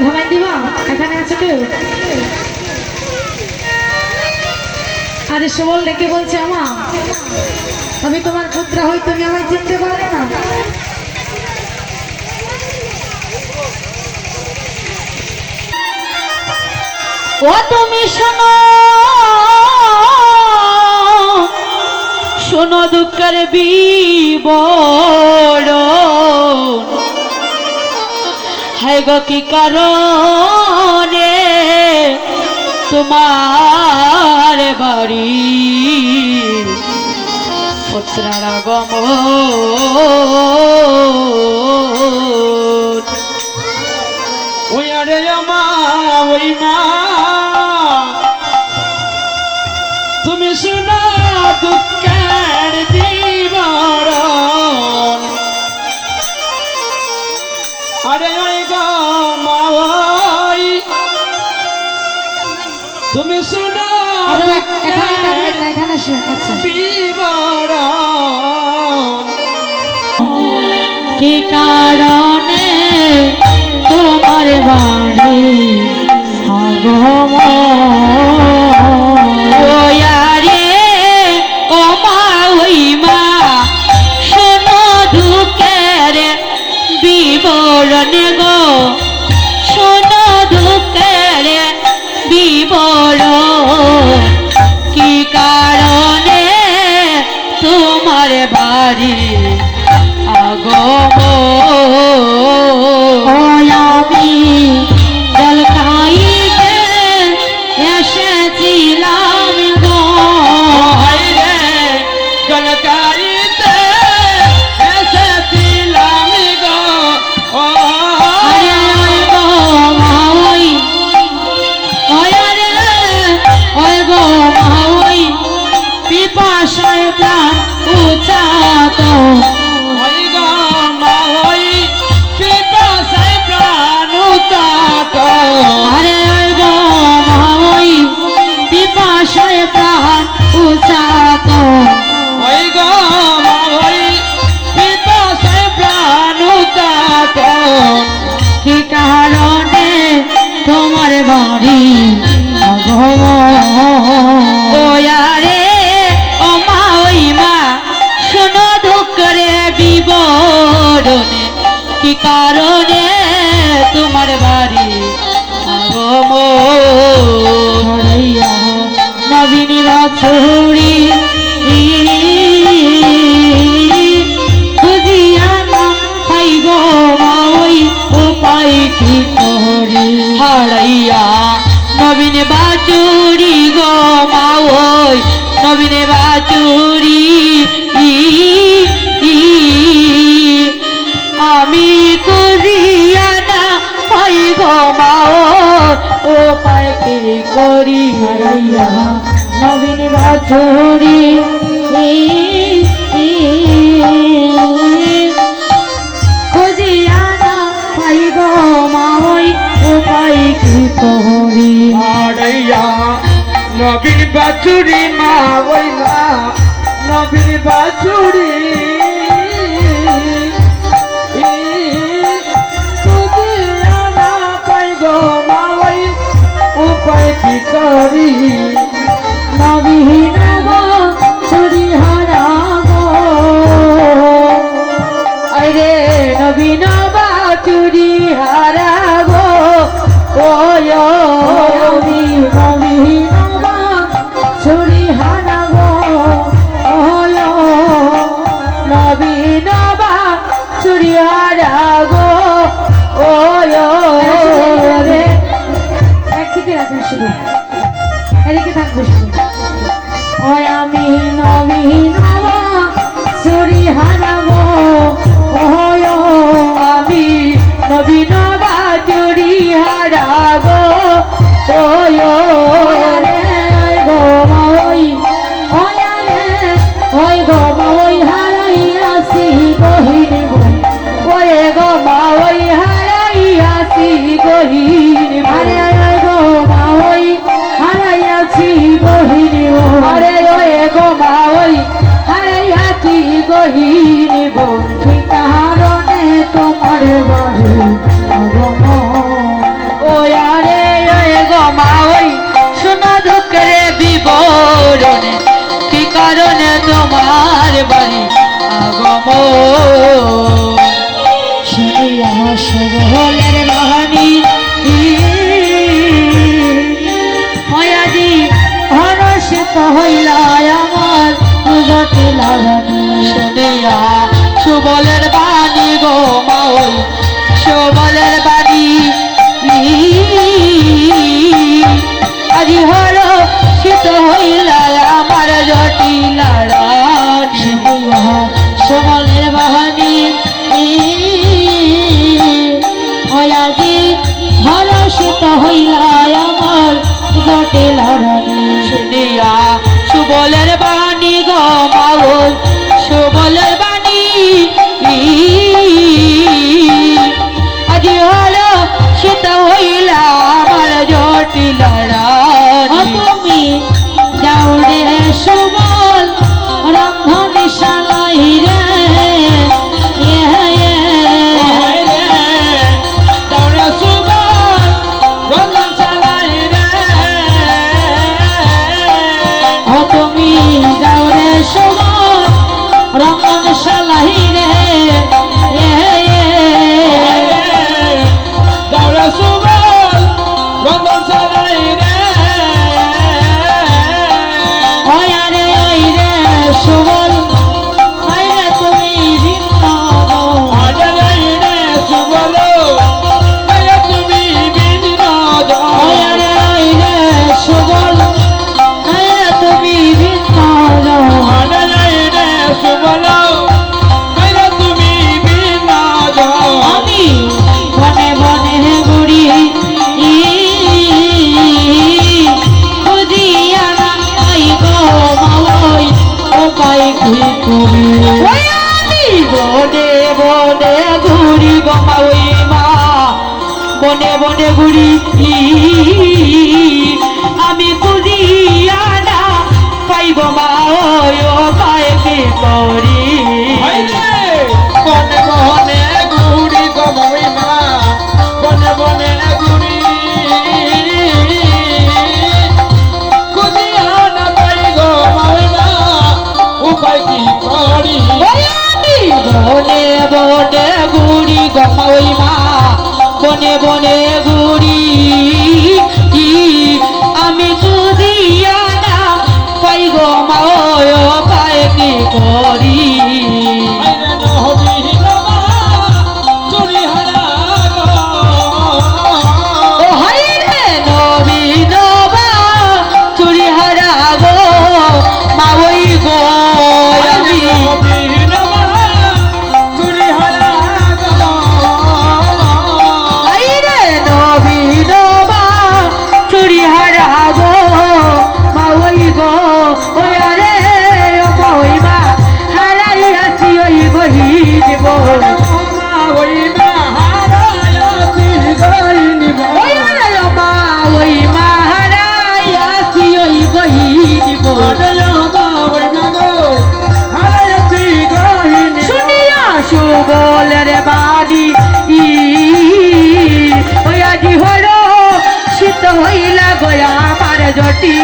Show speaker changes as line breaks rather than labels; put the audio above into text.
ধরাই দিবা এখানে আছে কেউ? আরে সবল ডেকে বলছে আমা আমি তোমার পুত্র হই, তুমি আমায় চিনতে পারলে না? ও তুমি শোনো শোনো দুঃখের বিবরণ, হায় গো কি কারণে তোমার বাড়ি পুত্রার আগমন।
ওই আরে আমা ওই মা তুমি শোনা দুঃখের বিবরণ, আরে ওই গো মা ওই তুমি শোনা বিবরণ,
কি কারণে তোমার বাড়ি আগমন। ওয়ারে ও মা ওই মা শোনো দুঃখের বিবরণ গো, শোনো দুঃখের বিবরণ, কি কারণে তোমার বাড়ি আগমন। আমি জল খাইতে এসেছিলাম গো,
জল খাইতে এসেছিলাম গো,
আরে ওই গো মা ওই, ওই আরে ওই গো মা ওই পিপাসায় প্রাণ উচাত,
ওই গো মা ওই পিপাসায় প্রাণ উচাত,
আরে ওই গো মা ওই পিপাসায় প্রাণ উচাত।
ওই গো মা ওই পিপাসায় প্রাণ উচাত,
কি কারণে তোমার বাড়ি আগমন। ও আরে ও মা ওই মা শোনো দুঃখের বিবরণে, কি কারণে তোমার বাড়ি আগমন। নবীন বাছুরি বুঝিয়া না পাই গো মা ওই উপায় কি করি, হারাইয়া নবীন বাছুরি গো মা ওই নবীন বাছুরি আমি করিয়া না পাই গো মা ও উপায় কি করি, হারাইয়া নবীন বাছুরি খুঁজিয়া না পাই গো মা ওই উপায় কি করি।
আড়াইয়া নবীন বাছুরি মা ওই মা নবীন বাছুরি উপায় কি করি,
নবীন বাছুরি হারা গো, আরে নবীন বাছুরি হারা গো, ওয় আমি নবীন বাছুরি হারা গো, ওয় নবীন বাছুরি হারা গো, ওয় রে একদিকে রাখেন শুধু এদিকে থাকবে শুধু। ওই আমি নবীন বাছুরি হারাবো, ওই আমি নবীন বাছুরি হারাবো, ওই গো মা ওই, ওই ওই গো মা ওই হারাইয়াছি গহীন বন, ওই গো মা ওই হারাইয়াছি গহীন বন, গো মা ওই হারাইয়াছি গহীন বন, আরে ওই গো মা ওই হারাইয়াছি গহীন বন। কি কারণে তোমার বাড়ি আগমন, পূরণে কি কারণে তোমার বাড়ি আগমন শুনিয়া সুবলের বাহানি হয়াদি হরষিত হইলা আমার জটিল রানী শুনিয়া সুবলের বাণী গো মাওই সুবলের বাণী আজি হরষিত হইলা আমার জটিল রানী শুনিয়া সুবলের বাহানি হয়াদি হরষিত হইলা আমার জটিল রানী শুনিয়া সুবলের বাণী গো মাওই সুবলের বাণী আজি হরষিত হইলা আমার জটিল রানী তুমি যাও রে সুবল রন্ধনশালাই রে তুমি যাও রে সুবল রন্ধনশালাই রে যাও রে সুবল রন্ধনশালাই রে ওই রে সুবল আইরে তুমি বৃন্দাবন রে সুবল আইরে তুমি বৃন্দাবন রে সুবল আইরে তুমি বৃন্দাবন রে সুবল আইরে তুমি বৃন্দাবন আমি বনে বনে ঘুরি খুঁজিয়া না পাই গো মাওই উপায় কি তুমি আমি বনে বনে ঘুরি গো মাওই মা বনে বনে ঘুরি আমি খুঁজিয়া না পাই গো মাওই উপায় কি করি বনে বনে ঘুরি গো মাওই মা বনে বনে ঘুরি খুঁজিয়া না পাই গো মাওই মা উপায় কি করি বনে বনে ঘুরি গো মাওই মা বনে বনে ঘুরি আমি খুঁজিয়া না পাই গো মাওই উপায় কি করি সুবলের বাড়ি ওই আজি হলো শীত হইলা গয়া আমার জটি